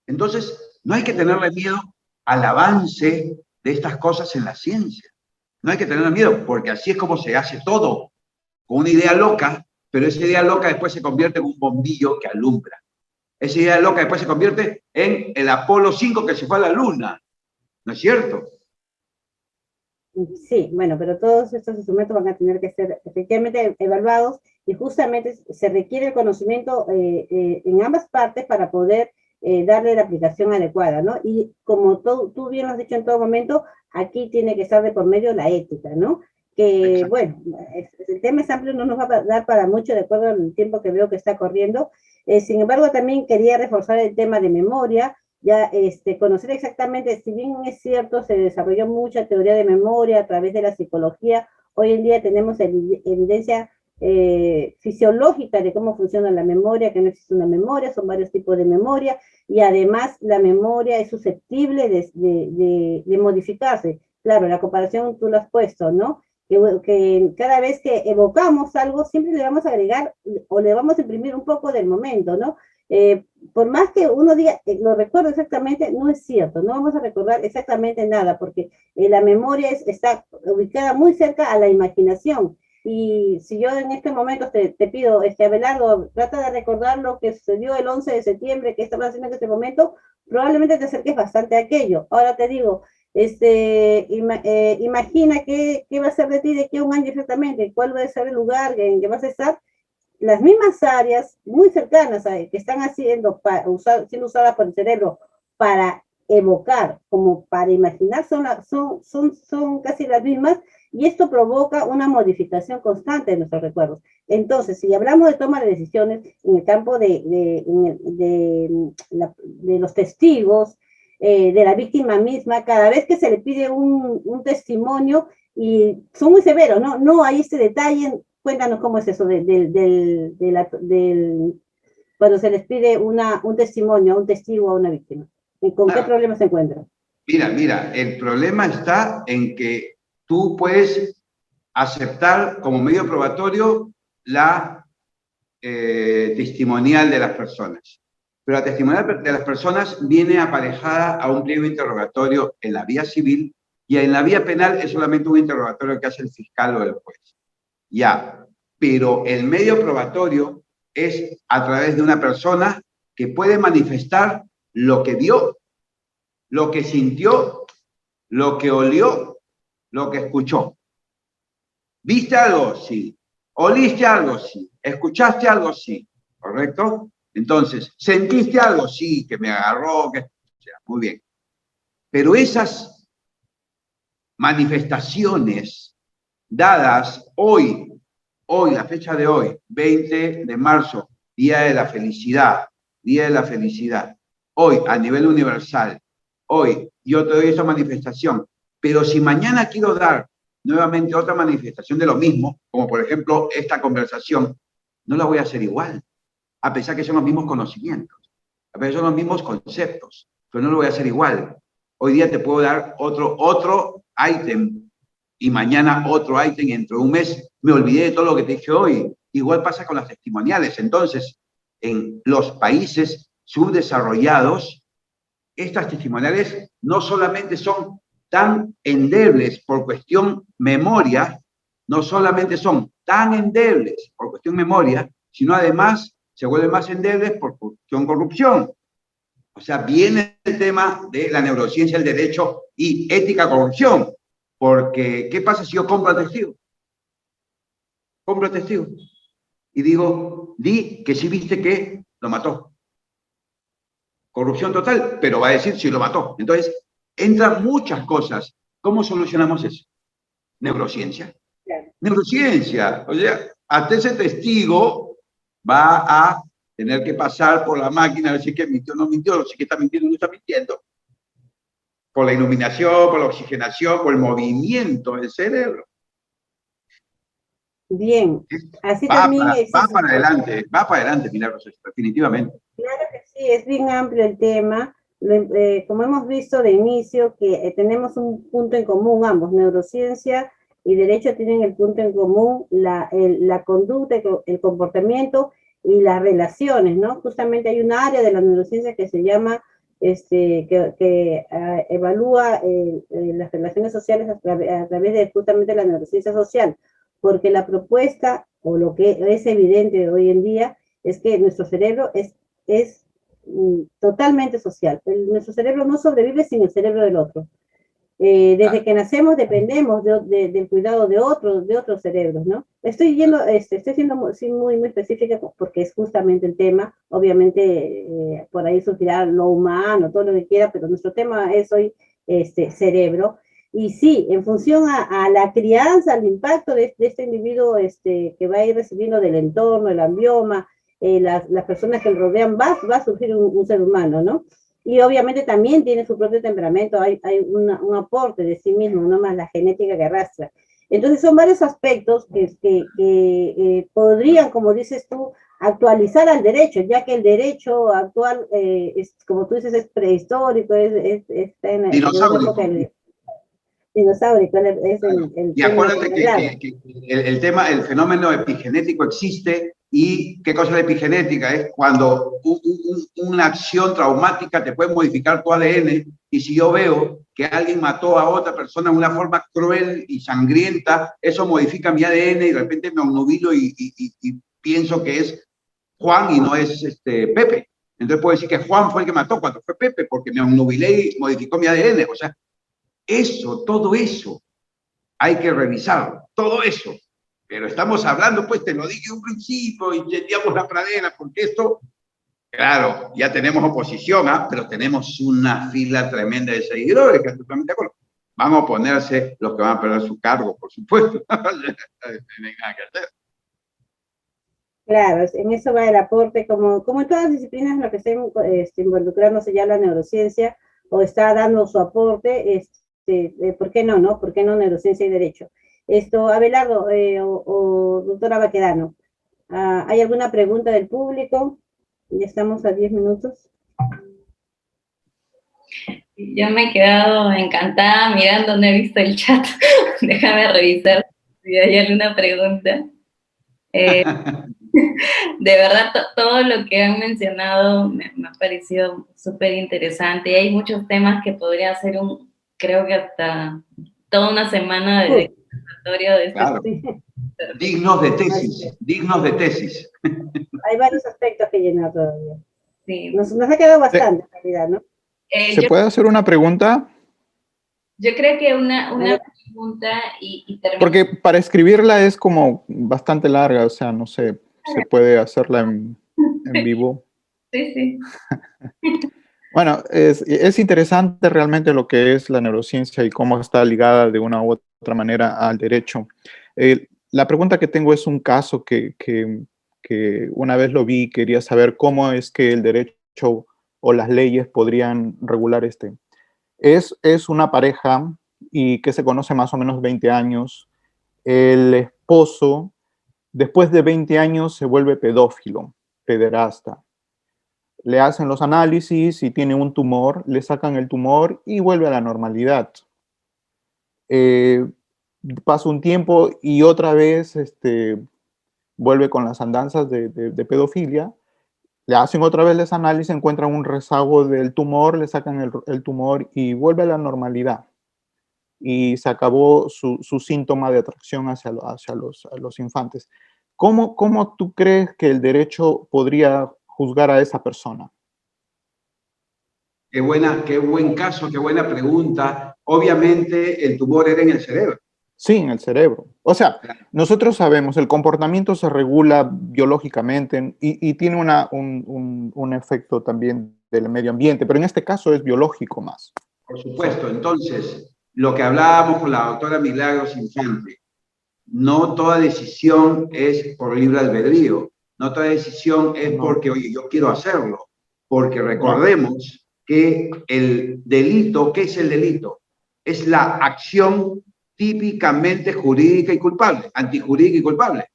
Entonces, no hay que tenerle miedo al avance de estas cosas en la ciencia. No hay que tenerle miedo, porque así es como se hace todo. Con una idea loca, pero esa idea loca después se convierte en un bombillo que alumbra. Esa idea loca después se convierte en el Apolo 5 que se fue a la Luna. ¿No es cierto?
Sí, bueno, pero todos estos instrumentos van a tener que ser efectivamente evaluados y justamente se requiere el conocimiento en ambas partes para poder darle la aplicación adecuada, ¿no? Y como tú bien lo has dicho en todo momento, aquí tiene que estar de por medio la ética, ¿no? Que,
Exacto.
bueno, el tema es amplio, no nos va a dar para mucho de acuerdo al tiempo que veo que está corriendo. Sin embargo, también quería reforzar el tema de memoria, ya conocer exactamente, si bien es cierto, se desarrolló mucha teoría de memoria a través de la psicología, hoy en día tenemos evidencia fisiológica de cómo funciona la memoria, que no existe una memoria, son varios tipos de memoria, y además la memoria es susceptible de modificarse. Claro, la comparación tú lo has puesto, ¿no? Que cada vez que evocamos algo, siempre le vamos a agregar o le vamos a imprimir un poco del momento, ¿no? Por más que uno diga, lo recuerdo exactamente, no es cierto, no vamos a recordar exactamente nada, porque la memoria está ubicada muy cerca a la imaginación. Y si yo en este momento te pido, Abelardo, trata de recordar lo que sucedió el 11 de septiembre, que estabas haciendo en este momento, probablemente te acerques bastante a aquello. Ahora te digo, imagina qué va a ser de ti de aquí a un año exactamente, cuál va a ser el lugar en que vas a estar. Las mismas áreas muy cercanas que están siendo usadas por el cerebro para evocar, como para imaginar, son casi las mismas, y esto provoca una modificación constante de nuestros recuerdos. Entonces, si hablamos de toma de decisiones en el campo de los testigos, de la víctima misma, cada vez que se le pide un testimonio, y son muy severos, ¿no? No hay este detalle. Cuéntanos cómo es eso cuando se les pide un testimonio a un testigo o a una víctima. ¿Y con qué problemas se encuentran?
Mira, el problema está en que tú puedes aceptar como medio probatorio la testimonial de las personas. Pero la testimonial de las personas viene aparejada a un pliego interrogatorio en la vía civil, y en la vía penal es solamente un interrogatorio que hace el fiscal o el juez. Ya, pero el medio probatorio es a través de una persona que puede manifestar lo que vio, lo que sintió, lo que olió, lo que escuchó. ¿Viste algo? Sí. ¿Oliste algo? Sí. ¿Escuchaste algo? Sí. ¿Correcto? Entonces, ¿sentiste algo? Sí, que me agarró, que... O sea, muy bien. Pero esas manifestaciones dadas hoy, la fecha de hoy, 20 de marzo, Día de la Felicidad, hoy a nivel universal, hoy yo te doy esa manifestación, pero si mañana quiero dar nuevamente otra manifestación de lo mismo, como por ejemplo esta conversación, no la voy a hacer igual, a pesar que son los mismos conocimientos, a pesar que son los mismos conceptos, pero no lo voy a hacer igual. Hoy día te puedo dar otro ítem, y mañana otro ítem, entre un mes me olvidé de todo lo que te dije hoy. Igual pasa con las testimoniales. Entonces, en los países subdesarrollados, estas testimoniales no solamente son tan endebles por cuestión memoria, sino además se vuelven más endebles por cuestión corrupción. O sea, viene el tema de la neurociencia, el derecho y ética corrupción. Porque, ¿qué pasa si yo compro a testigo? Compro a testigo. Y digo, di que sí viste que lo mató. Corrupción total, pero va a decir si lo mató. Entonces, entran muchas cosas. ¿Cómo solucionamos eso? Neurociencia. Claro. Neurociencia. O sea, hasta ese testigo va a tener que pasar por la máquina a ver si es que mintió o no mintió, si es que está mintiendo o no está mintiendo. Por la iluminación, por la oxigenación, por el movimiento del cerebro.
Bien, así
Va
también
para adelante, Milagros, definitivamente.
Claro que sí, es bien amplio el tema. Como hemos visto de inicio, que tenemos un punto en común ambos, neurociencia y derecho tienen el punto en común, la conducta, el comportamiento y las relaciones, ¿no? Justamente hay un área de la neurociencia que se llama, evalúa las relaciones sociales a través de justamente la neurociencia social, porque la propuesta, o lo que es evidente hoy en día, es que nuestro cerebro es totalmente social. Nuestro cerebro no sobrevive sin el cerebro del otro. Desde que nacemos dependemos del cuidado de otros cerebros, ¿no? Estoy siendo muy específica porque es justamente el tema. Obviamente, por ahí surgirá lo humano, todo lo que quiera, pero nuestro tema es hoy cerebro. Y sí, en función a la crianza, al impacto de este individuo que va a ir recibiendo del entorno, el ambioma, las personas que lo rodean, va a surgir un ser humano, ¿no? Y obviamente también tiene su propio temperamento, hay un aporte de sí mismo, no más la genética que arrastra. Entonces son varios aspectos que podrían, como dices tú, actualizar al derecho, ya que el derecho actual, como tú dices, es prehistórico, está en la época del dinosaurio, es el
y acuérdate que el tema, el fenómeno epigenético existe. ¿Y qué cosa es la epigenética? Es cuando una acción traumática te puede modificar tu ADN, y si yo veo que alguien mató a otra persona de una forma cruel y sangrienta, eso modifica mi ADN y de repente me obnubilo y pienso que es Juan y no es Pepe. Entonces puedo decir que Juan fue el que mató cuando fue Pepe, porque me obnubilé y modificó mi ADN. O sea, todo eso hay que revisarlo, todo eso. Pero estamos hablando, pues te lo dije en un principio, incendiamos la pradera, porque esto, claro, ya tenemos oposición, pero tenemos una fila tremenda de seguidores, que totalmente de acuerdo. Van a oponerse los que van a perder su cargo, por supuesto. No hay nada que hacer.
Claro, en eso va el aporte, como en todas las disciplinas en las que estén involucrándose ya la neurociencia, o está dando su aporte, ¿por qué no, no? ¿Por qué no neurociencia y derecho? Abelardo o doctora Baquedano, ¿hay alguna pregunta del público? Ya estamos a 10 minutos.
Yo me he quedado encantada mirando, no he visto el chat. Déjame revisar si hay alguna pregunta. De verdad, todo lo que han mencionado me ha parecido súper interesante. Y hay muchos temas que podría ser creo que hasta toda una semana de conversatorio de este.
Claro. Dignos de tesis.
Hay varios aspectos que llenar todavía.
Sí.
Nos ha quedado bastante, en realidad, ¿no?
¿Se puede hacer una pregunta?
Yo creo que una pregunta y termino.
Porque para escribirla es como bastante larga, o sea, no sé, se puede hacerla en vivo.
Sí.
Bueno, es interesante realmente lo que es la neurociencia y cómo está ligada de una u otra manera al derecho. La pregunta que tengo es un caso que una vez lo vi y quería saber cómo es que el derecho o las leyes podrían regular Es una pareja y que se conoce más o menos 20 años. El esposo, después de 20 años, se vuelve pedófilo, pederasta. Le hacen los análisis y tiene un tumor, le sacan el tumor y vuelve a la normalidad. Pasa un tiempo y otra vez vuelve con las andanzas de pedofilia. Le hacen otra vez los análisis, encuentran un rezago del tumor, le sacan el tumor y vuelve a la normalidad. Y se acabó su síntoma de atracción hacia los infantes. ¿Cómo tú crees que el derecho podría juzgar a esa persona?
Qué buen caso, qué buena pregunta. Obviamente el tumor era en el cerebro.
Sí, en el cerebro. O sea, nosotros sabemos, el comportamiento se regula biológicamente y tiene un efecto también del medio ambiente, pero en este caso es biológico más.
Por supuesto. Entonces, lo que hablábamos con la doctora Milagros Infante, no toda decisión es por libre albedrío. no toda decisión es
No.
porque, oye, yo quiero hacerlo. Porque recordemos que el delito, ¿qué es el delito? Es la acción típicamente jurídica y culpable, antijurídica y culpable.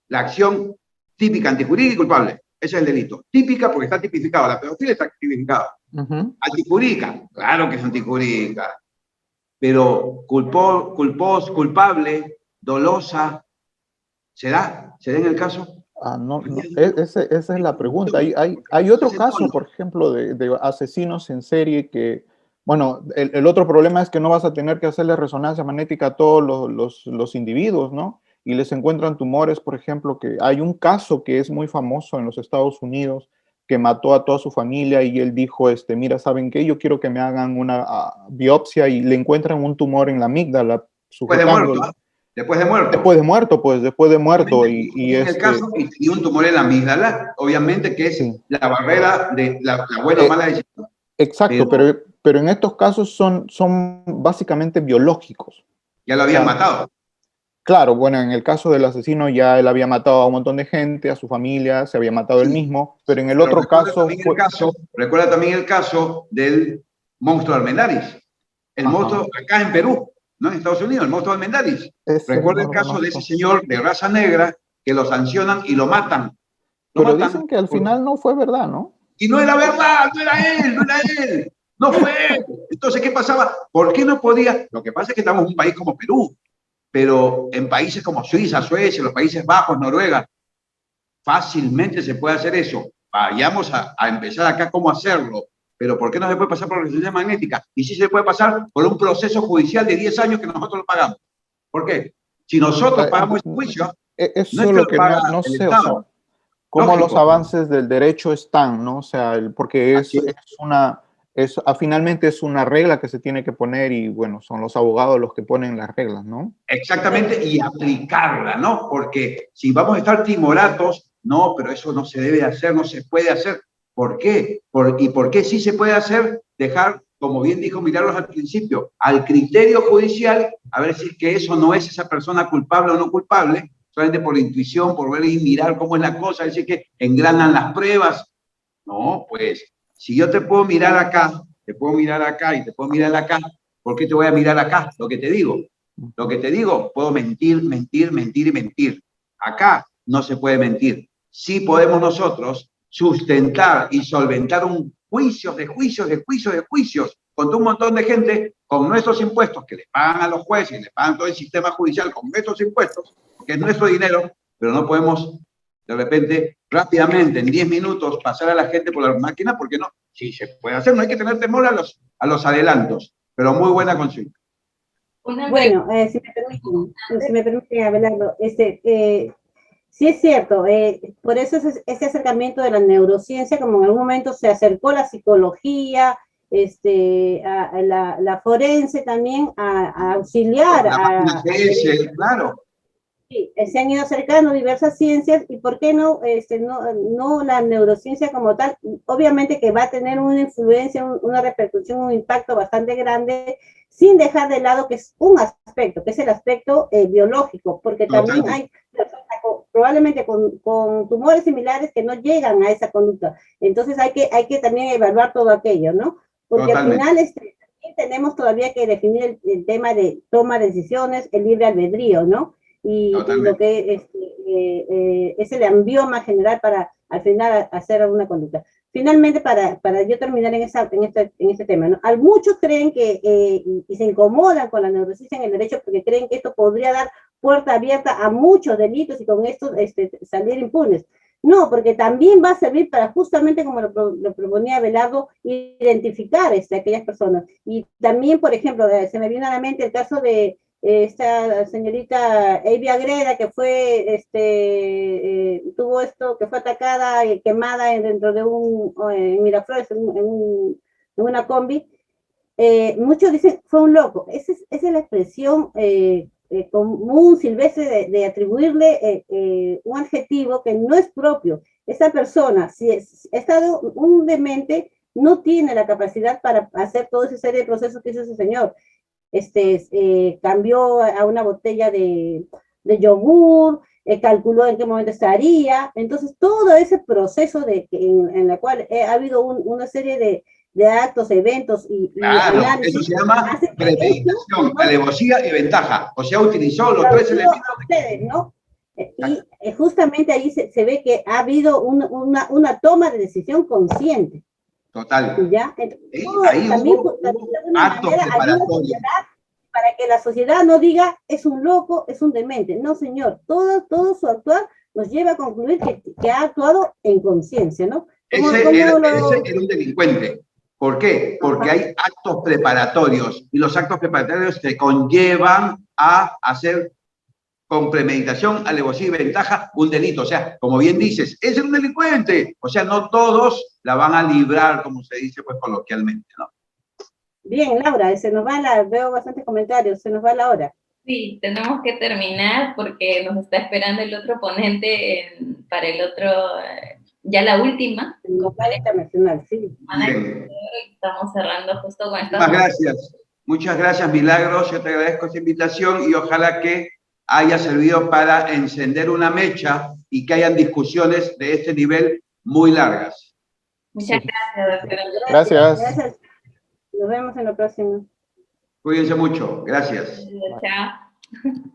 La acción típica, antijurídica y culpable. Ese es el delito. Típica porque está tipificado, la pedofilia está tipificada. Antijurídica, claro que es antijurídica. Pero culpable, dolosa, ¿será? ¿Será en el caso?
No, esa es la pregunta. Hay otro caso, por ejemplo, de asesinos en serie que, bueno, el otro problema es que no vas a tener que hacerle resonancia magnética a todos los individuos, ¿no? Y les encuentran tumores, por ejemplo, que hay un caso que es muy famoso en los Estados Unidos, que mató a toda su familia y él dijo, mira, ¿saben qué? Yo quiero que me hagan una biopsia y le encuentran un tumor en la amígdala, sujetándolo.
Después de muerto.
Después de muerto. Y
en el caso, y un tumor en la amígdala, obviamente que es la barrera de la buena o mala decisión.
Exacto, pero en estos casos son básicamente biológicos.
Ya lo habían matado.
Claro, bueno, en el caso del asesino ya él había matado a un montón de gente, a su familia, se había matado él mismo, pero en el otro caso...
Recuerda también el caso del monstruo Armendáriz. El monstruo acá en Perú, no en Estados Unidos, el monstruo Armendáriz. Recuerda el caso de ese señor de raza negra que lo sancionan y lo matan.
Pero dicen que al final no fue verdad, ¿no?
Y no era verdad, no era él. No fue. Entonces, ¿qué pasaba? ¿Por qué no podía? Lo que pasa es que estamos en un país como Perú, pero en países como Suiza, Suecia, los Países Bajos, Noruega, fácilmente se puede hacer eso. Vayamos a empezar acá cómo hacerlo. Pero ¿por qué no se puede pasar por resonancia magnética? Y sí se puede pasar por un proceso judicial de 10 años que nosotros lo pagamos. ¿Por qué? Si nosotros pagamos el juicio,
eso es lo que no sé, o sea, cómo los avances del derecho están, ¿no? O sea, porque finalmente es una regla que se tiene que poner y, bueno, son los abogados los que ponen las reglas, ¿no?
Exactamente, y aplicarla, ¿no? Porque si vamos a estar timoratos, no, pero eso no se debe hacer, no se puede hacer. ¿Por qué? ¿Y por qué sí se puede hacer? Dejar, como bien dijo Milagros al principio, al criterio judicial, a ver si es que eso no es esa persona culpable o no culpable, solamente por la intuición, por ver y mirar cómo es la cosa, decir que engranan las pruebas. No, pues, si yo te puedo mirar acá, te puedo mirar acá y te puedo mirar acá, ¿por qué te voy a mirar acá? Lo que te digo, puedo mentir. Acá no se puede mentir. Sí podemos nosotros sustentar y solventar un juicios contra un montón de gente con nuestros impuestos que le pagan a los jueces, le pagan todo el sistema judicial con nuestros impuestos, que es nuestro dinero, pero no podemos de repente rápidamente en 10 minutos pasar a la gente por la máquina, porque no, sí se puede hacer, no hay que tener temor a los adelantos, pero muy buena consulta.
Bueno, si me permiten, Abelardo, sí es cierto, por eso ese acercamiento de la neurociencia, como en algún momento se acercó la psicología, la forense también, a auxiliar.
Claro.
Sí, se han ido acercando diversas ciencias y por qué no, no la neurociencia como tal, obviamente que va a tener una influencia, una repercusión, un impacto bastante grande, sin dejar de lado que es un aspecto, que es el aspecto biológico, porque también hay personas probablemente con tumores similares que no llegan a esa conducta. Entonces hay que también evaluar todo aquello, ¿no? Porque al final tenemos todavía que definir el tema de toma de decisiones, el libre albedrío, ¿no? Y lo que es el ambioma general para al final hacer alguna conducta. Finalmente, para yo terminar en este tema, ¿no? Muchos creen que, y se incomodan con la neurociencia en el derecho porque creen que esto podría dar puerta abierta a muchos delitos y con esto salir impunes. No, porque también va a servir para justamente, como lo proponía Abelardo, identificar a aquellas personas. Y también, por ejemplo, se me viene a la mente el caso de esta señorita Eivia Agreda, que fue, tuvo esto, que fue atacada y quemada dentro de en Miraflores, en una combi. Muchos dicen, fue un loco. Esa es la expresión común, silvestre, de atribuirle un adjetivo que no es propio. Esa persona, si ha estado un demente, no tiene la capacidad para hacer toda esa serie de procesos que hizo ese señor. Cambió a una botella de yogur, calculó en qué momento estaría. Entonces, todo ese proceso en la cual ha habido una serie de actos, eventos y
Claro,
análisis.
eso se llama premeditación, alevosía y ventaja. O sea, utilizó los tres elementos.
Ustedes, ¿no? Y justamente ahí se ve que ha habido una toma de decisión consciente.
Total.
¿Ya?
Entonces, ahí
también,
hubo
de alguna
actos
manera,
preparatorios.
para que la sociedad no diga es un loco, es un demente. No, señor, todo su actuar nos lleva a concluir que ha actuado en conciencia, ¿no?
Ese era un delincuente. ¿Por qué? Porque hay actos preparatorios y los actos preparatorios te conllevan a hacer con premeditación, alevosía y ventaja un delito. O sea, como bien dices, es un delincuente. O sea, no todos la van a librar, como se dice pues coloquialmente, ¿no?
Bien, Laura, veo bastantes comentarios, se nos va la hora.
Sí, tenemos que terminar porque nos está esperando el otro ponente para el otro, ya la última.
Internacional, sí.
Bien.
Estamos cerrando justo con esta.
Muchas gracias. Muchas gracias, Milagros. Yo te agradezco esta invitación y ojalá que haya servido para encender una mecha y que hayan discusiones de este nivel muy largas.
Muchas gracias, doctora.
Gracias. Nos vemos en la próxima.
Cuídense mucho. Gracias.
Chao.